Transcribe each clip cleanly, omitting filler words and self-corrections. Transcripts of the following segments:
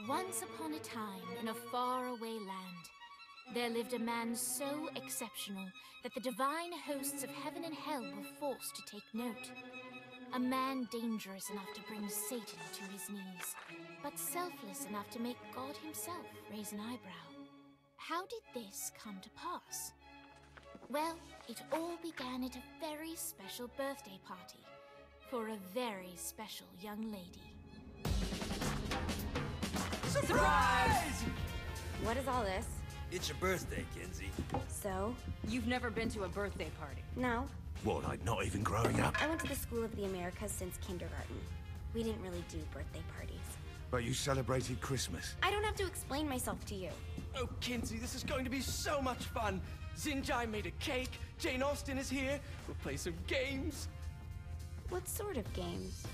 Once upon a time, in a faraway land, there lived a man so exceptional that the divine hosts of heaven and hell were forced to take note. A man dangerous enough to bring Satan to his knees, but selfless enough to make God himself raise an eyebrow. How did this come to pass? Well, it all began at a very special birthday party for a very special young lady. Surprise! What is all this? It's your birthday, Kinsey. So? You've never been to a birthday party? No. What, like not even growing up? I went to the School of the Americas since kindergarten. We didn't really do birthday parties. But you celebrated Christmas. I don't have to explain myself to you. Oh, Kinsey, this is going to be so much fun. Zinjai made a cake, Jane Austen is here, we'll play some games. What sort of games?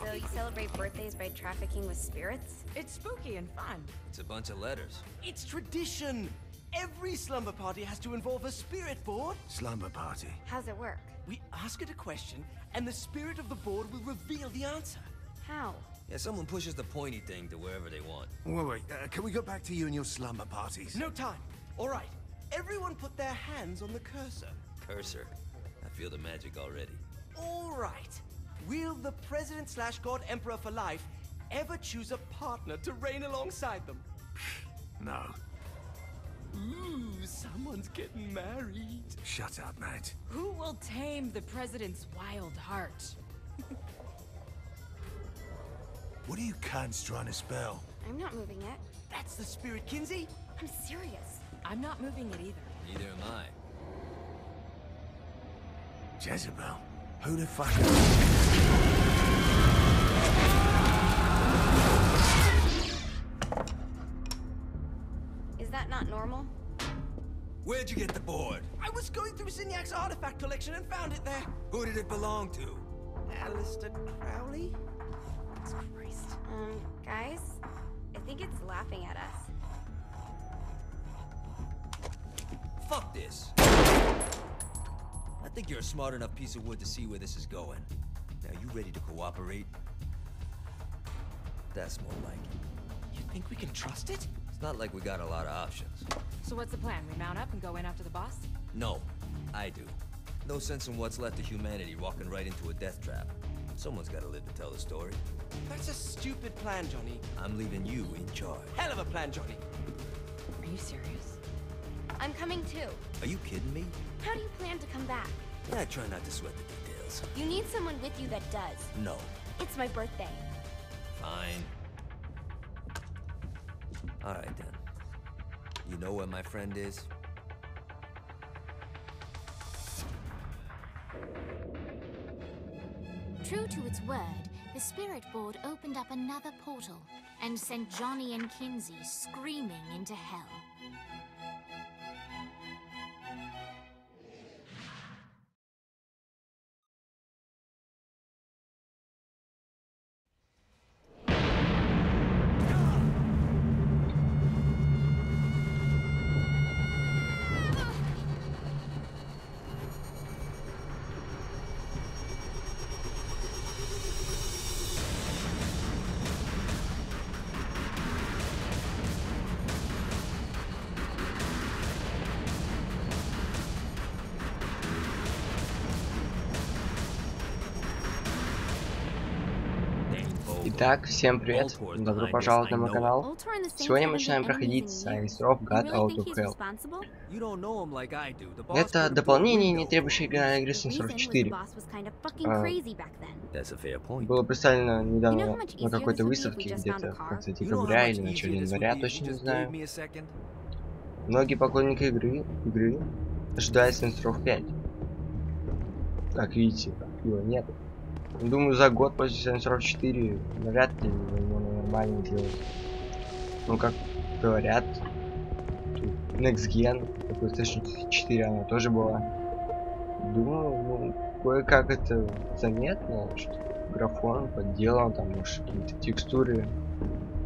So you celebrate birthdays by trafficking with spirits? It's spooky and fun. It's a bunch of letters. It's tradition. Every slumber party has to involve a spirit board. Slumber party. How's it work? We ask it a question, and the spirit of the board will reveal the answer. How? Yeah, someone pushes the pointy thing to wherever they want. Wait, can we go back to you and your slumber parties? No time. All right. Everyone put their hands on the cursor. Cursor. I feel the magic already. All right. Will the President/God Emperor for life ever choose a partner to reign alongside them? No. Ooh, someone's getting married. Shut up, Matt. Who will tame the president's wild heart? What are you cunts trying to spell? I'm not moving it. That's the spirit, Kinsey. I'm serious. I'm not moving it either. Neither am I. Jezebel? Who the fuck? Is that not normal? Where'd you get the board? I was going through Zignac's artifact collection and found it there. Who did it belong to? Alistair Crowley? Christ. Guys? I think it's laughing at us. Fuck this. I think you're a smart enough piece of wood to see where this is going. Now, you ready to cooperate? That's more like it. You think we can trust it? It's not like we got a lot of options. So what's the plan? We mount up and go in after the boss? No, I do. No sense in what's left of humanity walking right into a death trap. Someone's got to live to tell the story. That's a stupid plan, Johnny. I'm leaving you in charge. Hell of a plan, Johnny. Are you serious? I'm coming too. Are you kidding me? How do you plan to come back? Yeah, I try not to sweat the details. You need someone with you that does. No. It's my birthday. Fine. All right, then. You know where my friend is? True to its word, the spirit board opened up another portal and sent Johnny and Kinsey screaming into hell. Итак, всем привет, добро пожаловать на мой канал. Сегодня мы начинаем проходить Sains God Out of Hell. Это дополнение, не требующее оригинальной игры Sains 4. Было представлено недавно на какой-то выставке, где-то в конце декабря или начале января, точно не знаю. Многие поклонники игры ожидают Sains 5. Как видите, его нет. Думаю, за год после Sains 4 навряд ли его нормально делать. Ну, как говорят, Next Gen, PlayStation 4 она тоже была. Думаю, ну, кое-как это заметно, что графон подделан, там, может, какие-то текстуры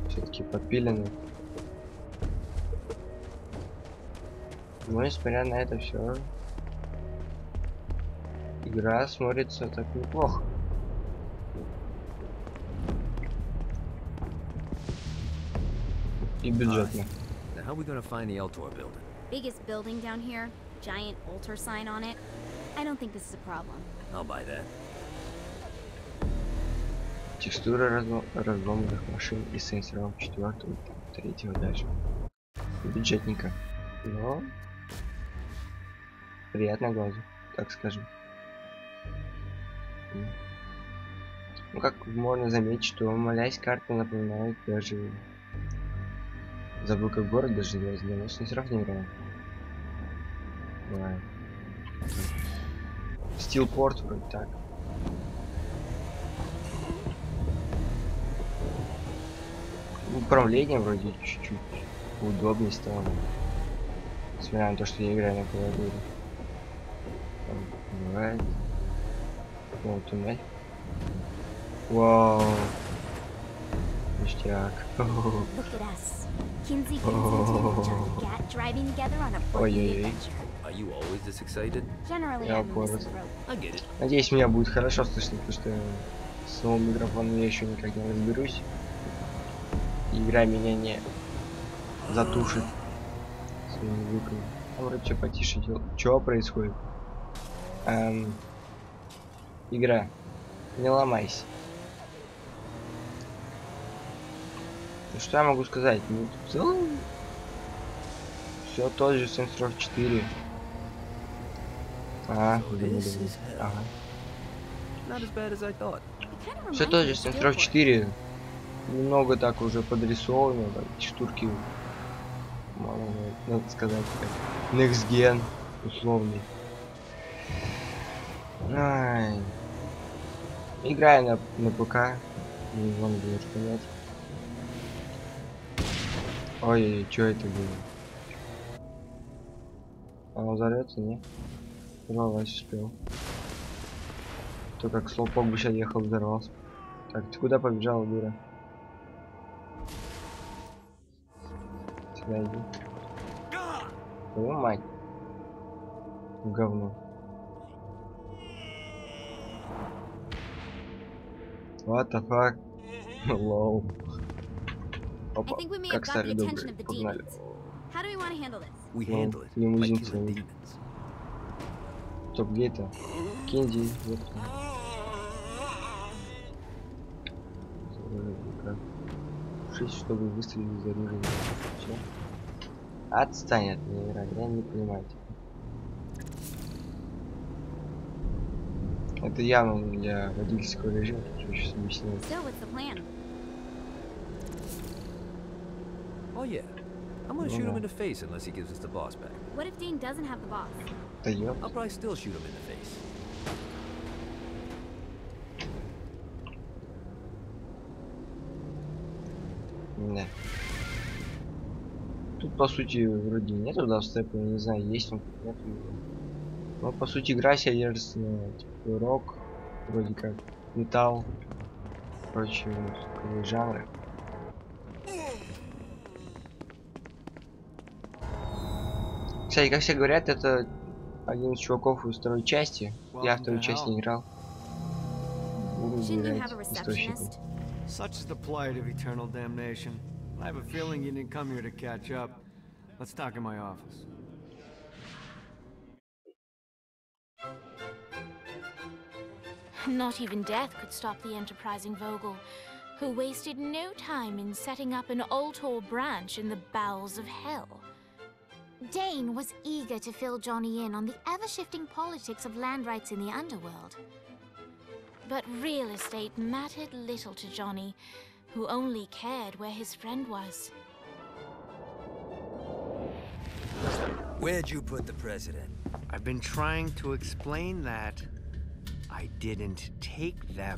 все-таки подпилены. Но несмотря на это все, игра смотрится так неплохо. И бюджетно. Now how are we gonna find the Eltor building? Biggest building down here, giant altar sign on it. I don't think this is a problem. I'll buy that. Текстуры разломанных машин и сенсоров 4-го, 3-го дальше. Бюджетненько. Но приятно глазу, так скажем. Ну, как можно заметить, что молясь, карта напоминает даже... Забыл, как город даже называется, но сенсоров не играю. Давай. Стилпорт вроде так. Управление вроде чуть-чуть удобнее стало. Несмотря на то, что я играю на клавиатуре. Бывает. Вот туннель. Вау. Ништяк. Ой-ой-ой. Я упорот. Надеюсь, меня будет хорошо слышно, потому что с новым микрофоном я еще никак не разберусь. Игра меня не затушит своими звуками. А вроде все потише делал. Что происходит? Игра, не ломайся. Ну, что я могу сказать? Ну, в целом все тот же Saints 4. Ага. Все тот же Saints 4. Немного так уже подрисовано, так, текстурки, надо сказать, как Next Gen условный. Ай. Играю на ПК, не вам будет понять. Ой, что это было? Оно взорвется, не? Взорвалась, успел. То как слоупок бы сейчас ехал, взорвался. Так, ты куда побежала, дура? Сюда иди. Твою мать. Говно. What the fuck? Лол. Опа, как старый добрый. Погнали. Лимузин целый. Стоп, где это? Кенди, вот. Чтобы выстрелить из оружия. Все. Отстань от меня, игра, я не понимаю тебя. Это явно для водительского режима, что сейчас объясняю. Oh yeah, I'm gonna shoot him in the face unless he gives us the boss back. What if Dean doesn't have the boss? Да ёп. I'll probably still shoot him in the face. Да. Тут по сути вроде нету дабстепа, не знаю, есть он, нет. Но по сути игра себя держится на типа рок, вроде как металл, прочие вот, жанры. Кстати, как все говорят, это один из чуваков из второй части. Я вторую часть не играл. Буду играть источником. Such is the plight of eternal damnation. I have a feeling you didn't come here to catch up. Let's talk in my office. Not even death could stop the enterprising Vogel, who wasted no time in setting up an Altor branch in the bowels of hell. Dane was eager to fill Johnny in on the ever-shifting politics of land rights in the underworld. But real estate mattered little to Johnny, who only cared where his friend was. Where'd you put the president? I've been trying to explain that. I didn't take them.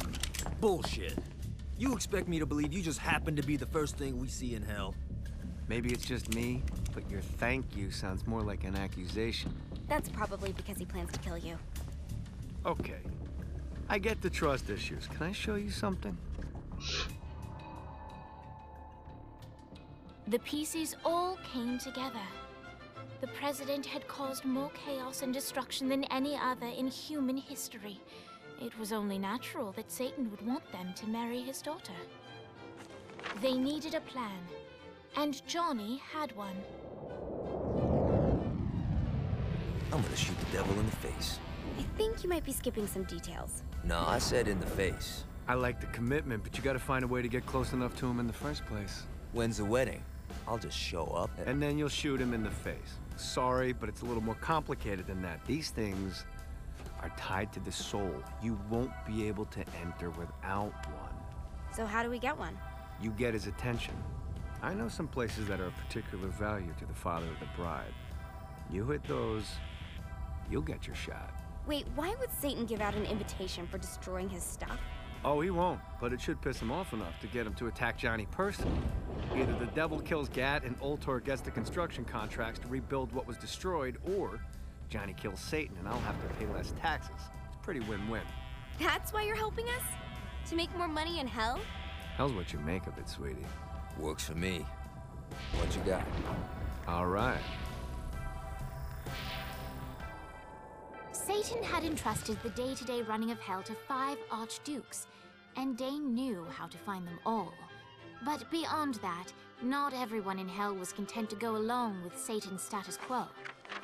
Bullshit. You expect me to believe you just happened to be the first thing we see in hell? Maybe it's just me, but your thank you sounds more like an accusation. That's probably because he plans to kill you. Okay. I get the trust issues. Can I show you something? The pieces all came together. The president had caused more chaos and destruction than any other in human history. It was only natural that Satan would want them to marry his daughter. They needed a plan, and Johnny had one. I'm gonna shoot the devil in the face. I think you might be skipping some details. No, I said in the face. I like the commitment, but you gotta find a way to get close enough to him in the first place. When's the wedding? I'll just show up and then you'll shoot him in the face. Sorry, but it's a little more complicated than that. These things are tied to the soul. You won't be able to enter without one. So how do we get one? You get his attention. I know some places that are of particular value to the father of the bride. You hit those, you'll get your shot. Wait, why would Satan give out an invitation for destroying his stuff? Oh, he won't, but it should piss him off enough to get him to attack Johnny personally. Either the devil kills Gat and Ultor gets the construction contracts to rebuild what was destroyed, or Johnny kills Satan and I'll have to pay less taxes. It's pretty win-win. That's why you're helping us? To make more money in hell? Hell's what you make of it, sweetie. Works for me. What you got? All right. Satan had entrusted the day-to-day running of hell to 5 archdukes, and Dane knew how to find them all. But beyond that, not everyone in hell was content to go along with Satan's status quo.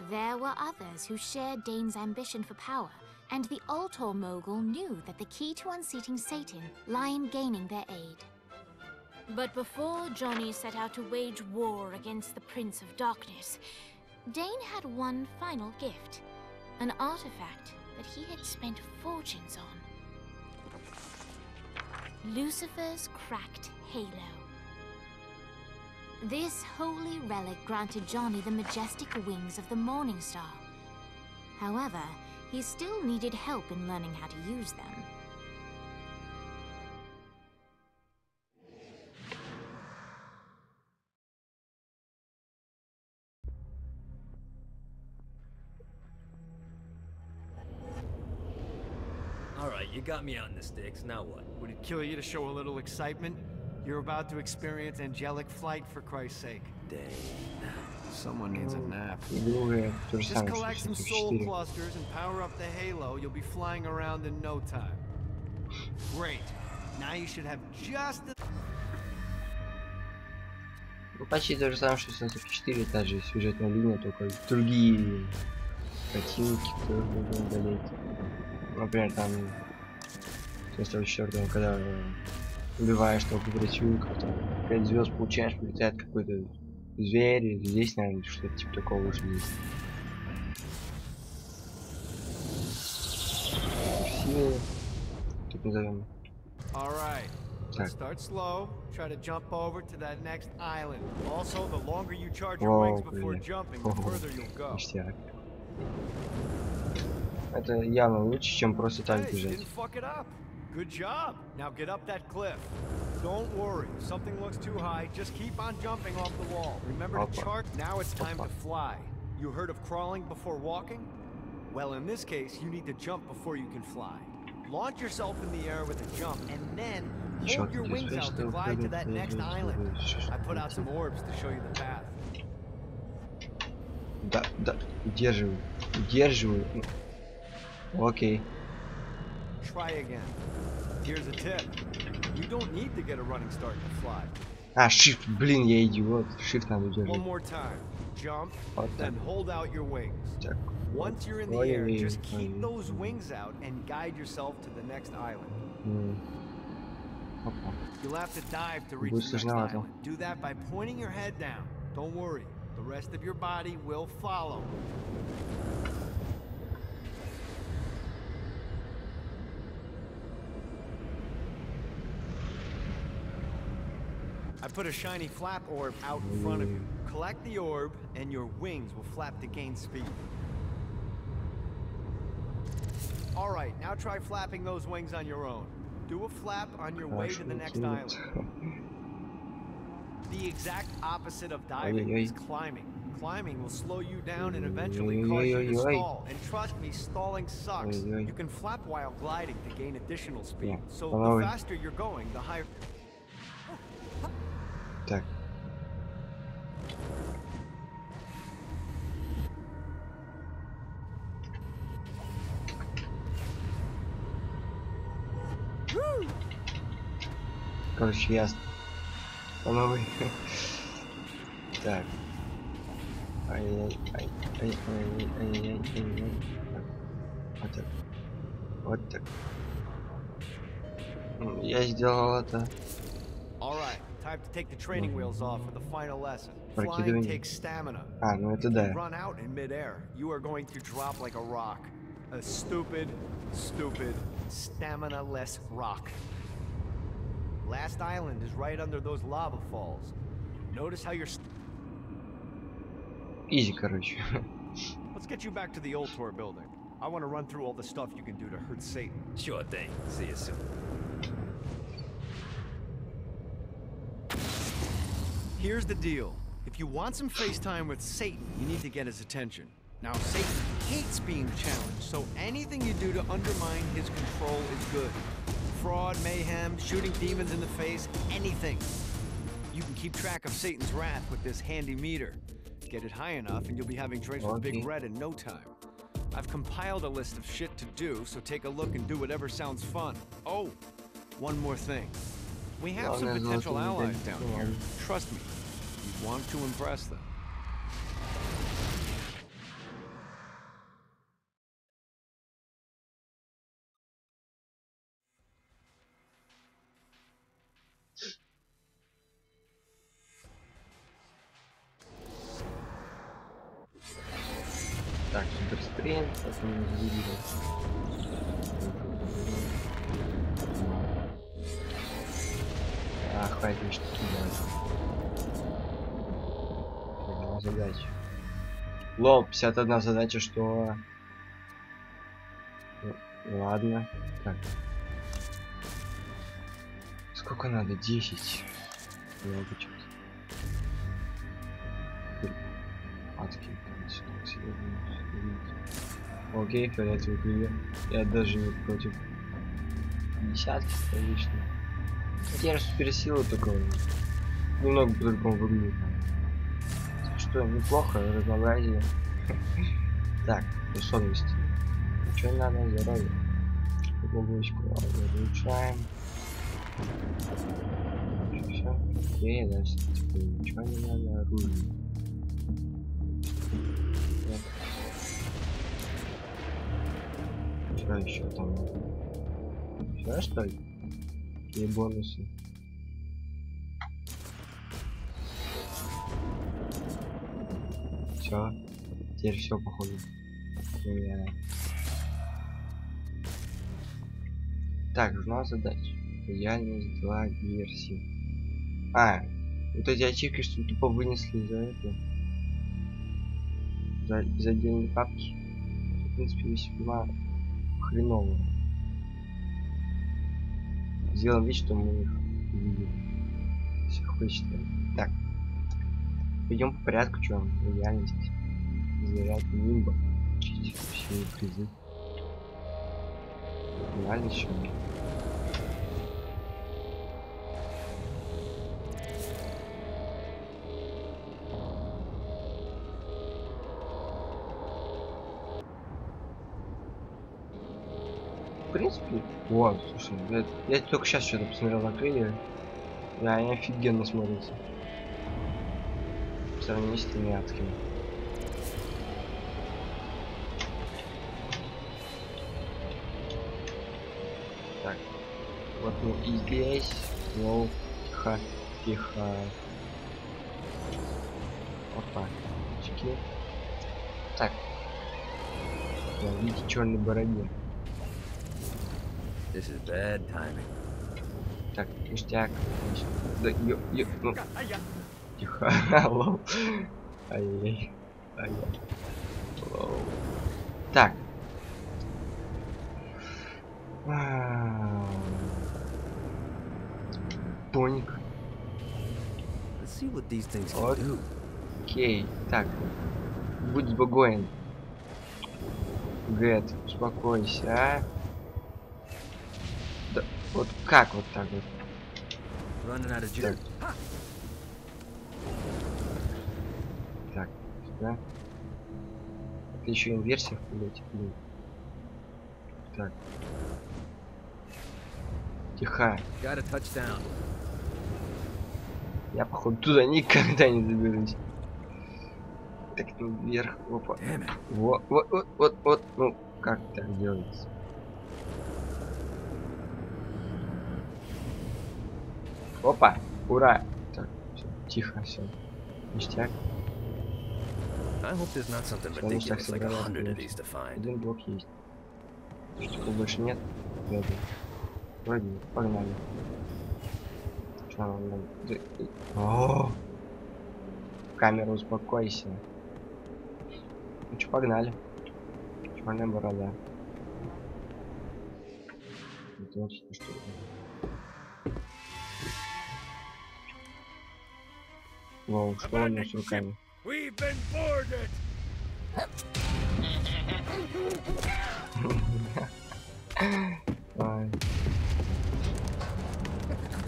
There were others who shared Dane's ambition for power, and the Ultor mogul knew that the key to unseating Satan lay in gaining their aid. But before Johnny set out to wage war against the Prince of Darkness, Dane had one final gift. An artifact that he had spent fortunes on. Lucifer's cracked halo. This holy relic granted Johnny the majestic wings of the Morning Star. However, he still needed help in learning how to use them. Alright, you got me on the sticks, now what? Would it kill you to show a little excitement? You're about to experience angelic flight, for Christ's sake. Dang. Someone needs a nap. Just Just collect some soul clusters and power up the halo. You'll be flying around in no time. Great. Now you should have just the... Ну, почти то же самое, что Sains 4, та же сюжетная линия, только другие противники, которые нужно удалить. Например, там в 4, когда убиваешь толпу противников, там 5 звезд получаешь, полетает какой-то зверь, и здесь, наверное, что-то типа такого уже есть. Силы, так назовем. Let's start slow. Try to jump over to that next island. Also, the longer you charge your wings before jumping, the further you'll go. Это явно лучше, чем просто так бежать. Good job. Now get up that cliff. Don't worry. If something looks too high, just keep on jumping off the wall. Remember to chart. Now it's time to fly. You heard of crawling before walking? Well, in this case, you need to jump before you can fly. Launch yourself in the air with a jump, and then hold your wings out to glide to that next island. I put out some orbs to show you the path. Да, удерживаю. Окей. Try again. Here's a tip. You don't need to get a running start to fly. А, shift, блин, я идиот. Shift надо удерживать. One more time. Jump, then hold out your wings. Так. Once you're in the air, just keep those wings out and guide yourself to the next island. You'll have to dive to reach the next island. Do that by pointing your head down. Don't worry, the rest of your body will follow. I put a shiny flap orb out in front of you. Collect the orb, and your wings will flap to gain speed. Alright, now try flapping those wings on your own. Do a flap on your way to the next island. The exact opposite of diving is climbing. Climbing will slow you down and eventually cause you to stall. And trust me, stalling sucks. You can flap while gliding to gain additional speed. So the faster you're going, the higher... Так. короче, ясно. По новой. Так. Ай-яй-яй. Вот так. Вот так. Я сделал это. Time to take the training wheels off for the final lesson. Flying Прокидывание. takes stamina. А, ну это If да. you run out in midair, you are going to drop like a rock. A stupid, stamina-less rock. Last island is right under those lava falls. Notice how you're... Изи, короче. Let's get you back to the old tour building. I want to run through all the stuff you can do to hurt Satan. Sure thing. See you soon. Here's the deal. If you want some FaceTime with Satan, you need to get his attention. Now, Satan hates being challenged, so anything you do to undermine his control is good. Fraud, mayhem, shooting demons in the face, anything. You can keep track of Satan's wrath with this handy meter. Get it high enough and you'll be having drinks with Big Red in no time. I've compiled a list of shit to do, so take a look and do whatever sounds fun. Oh, one more thing. We have some potential allies down here. Trust me, you want to impress them. Так, суперспринт, это не видел. А, хватит штуки делать. Задача. Лол, 51 задача, что... Ну, ладно. Так. Сколько надо? 10. Много что-то. Адские. Окей, фиолетовый клевер. Я даже не против. 50 отлично. Теперь суперсила только немного по-другому выглядит. Что, неплохо, разнообразие. Так, способности. Что надо? Здоровье. Глубочку улучшаем. Все. Окей, дальше. Ничего не надо. Оружие. Что еще там? Все, что ли? Какие бонусы? Все. Теперь все походу. Так, журнал задач. Реальность 2 версии. А, вот эти ачивки, что тупо вынесли из-за этого. Из отдельной папки. В принципе, весьма хреново. Сделаем вид, что мы их видим. Всех вычитаем. Так. Пойдем по порядку, что реальность. Заряд нимба. Чистить все призы. Реальность еще. В принципе, вот, слушай, я только сейчас что-то посмотрел на трейлеры. Да, они офигенно смотрятся. По сравнению с теми адскими. Так, вот мы и здесь. Воу, тихо. Опа, очки. Так. Да, видите, черной бороде. This is bad timing. Так, ништяк. Да, ну. Тихо. Лол. Ай-яй. Лол. Так. Поник. Let's see what these things can do. Окей. Так. Будь спокоен. Гэт, успокойся, а? Да, вот как вот так вот? Так. Так, сюда. Это еще инверсия в полете, блин. Так. Тихо. Я, походу, туда никогда не заберусь. Так, ну, вверх, опа. Вот. Ну, как так делается? Опа, ура. Так, всё, тихо, все. Ништяк. Один блок есть. Что больше нет? Вроде, погнали. Что нам надо? О! Камера, успокойся. Ну что, погнали. Черная борода. Это вот что ли? Воу, что у него с руками?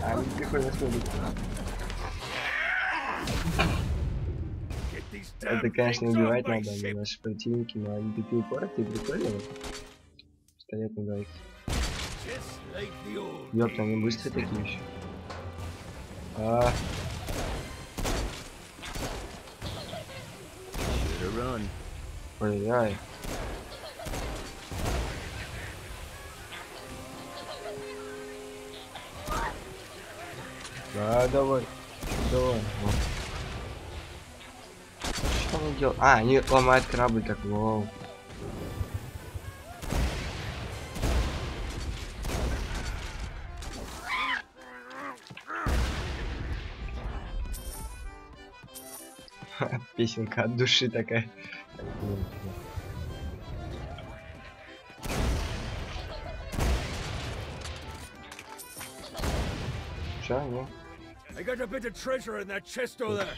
А, прикольно смотрит. Это, конечно, убивать надо, они наши противники, но они такие упоротые, прикольные. Пистолет надо. Ёпта, они быстрые такие еще. Ой-ой. Да, давай. Вот. Что они делают? А, они ломают корабль так, вау. Песенка от души такая. Что, не? I got a bit of treasure in that chest over there.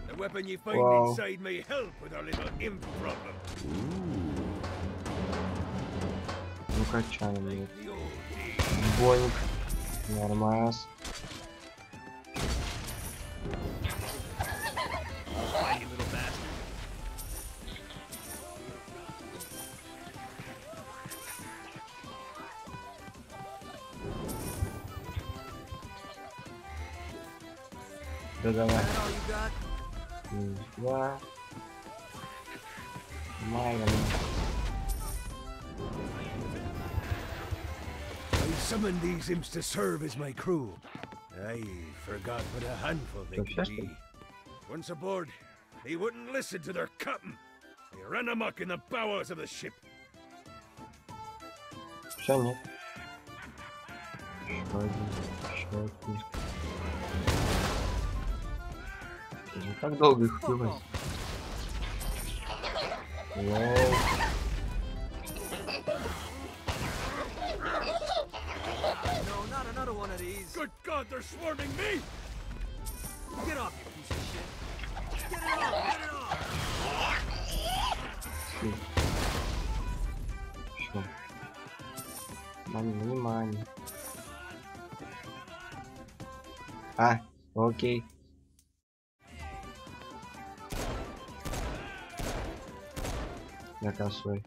The weapon you find inside may help with our little imp problem. Ну качаем. Боник. Нормас. Да давай. Два. Майя. I summoned these imps to serve as my crew. I forgot what a handful they could be. Once aboard, they wouldn't listen to their captain. They ran amok in the bowels of the ship. Все, нет. Еще один. Как долго их убивать? Good God, they're swarming me! Get off, you piece of shit! Get it off! Get it off! Что? Внимание. А, окей. Я косой.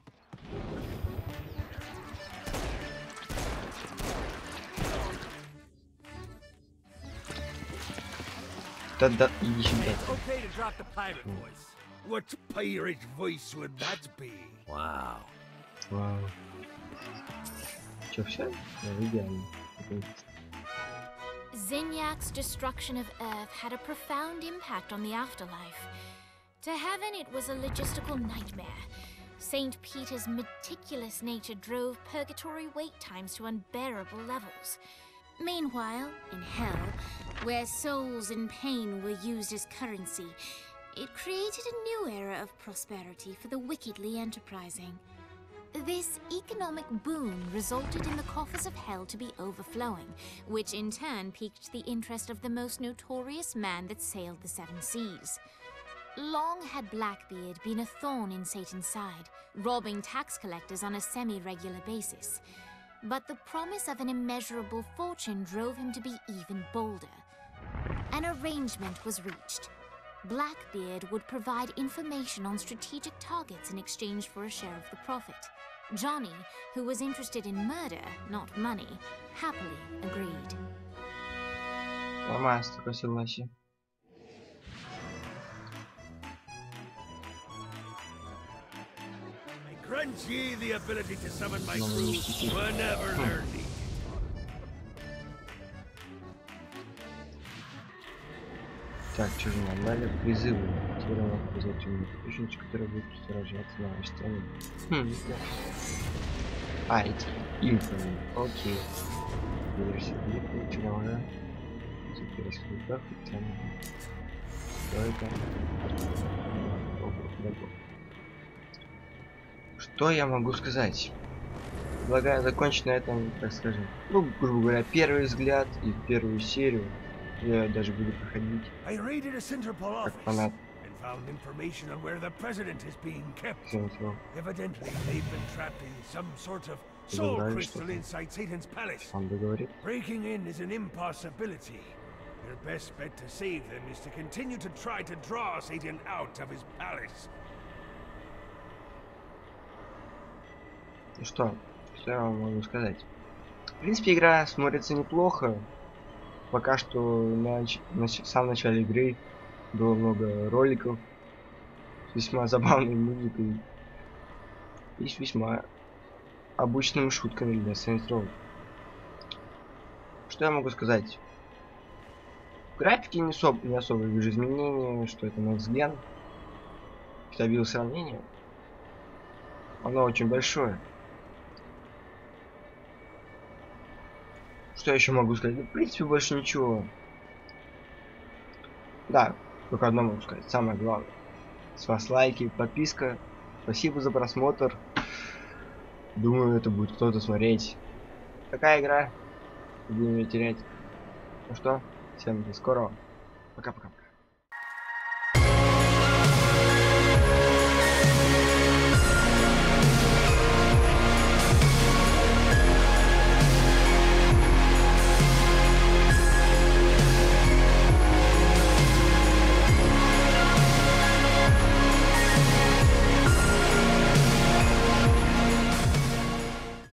Да, иди сюда. What pirate voice would that be? Wow. Вау. Чё, все? Идеально. Zinyak's destruction of Earth had a profound impact on the afterlife. To heaven, it was a logistical nightmare. St. Peter's meticulous nature drove purgatory wait times to unbearable levels. Meanwhile, in hell, where souls in pain were used as currency, it created a new era of prosperity for the wickedly enterprising. This economic boom resulted in the coffers of hell to be overflowing, which in turn piqued the interest of the most notorious man that sailed the seven seas. Long had Blackbeard been a thorn in Satan's side, robbing tax collectors on a semi-regular basis. But the promise of an immeasurable fortune drove him to be even bolder. An arrangement was reached. Blackbeard would provide information on strategic targets in exchange for a share of the profit. Johnny, who was interested in murder, not money, happily agreed. Нормально, такое согласие. Grant ye the ability to summon my crew whenever they're needed. Так, что же нам дали? Призывы. Теперь нам показать умных хищниц, которые будут сражаться на стене. А, эти инфами. Окей. Версия клипа, чего? Теперь раскрутка, хотя что это? Что я могу сказать? Предлагаю закончить на этом, так скажем, ну, грубо говоря, первый взгляд и первую серию. Я даже буду проходить как фанат. Он договорит. Your best bet to save them is to continue to try to draw Satan out of his palace. Ну что я вам могу сказать? В принципе, игра смотрится неплохо. Пока что в самом начале игры было много роликов с весьма забавной музыкой и с весьма обычными шутками для Sains. Что я могу сказать? В графике не особо вижу изменения, что это Next Gen. Вставил сравнение. Оно очень большое. Что я еще могу сказать? В принципе, больше ничего. Да, только одно могу сказать. Самое главное. С вас лайки, подписка. Спасибо за просмотр. Думаю, это будет кто-то смотреть. Такая игра. Будем ее терять. Ну что, всем до скорого. Пока-пока.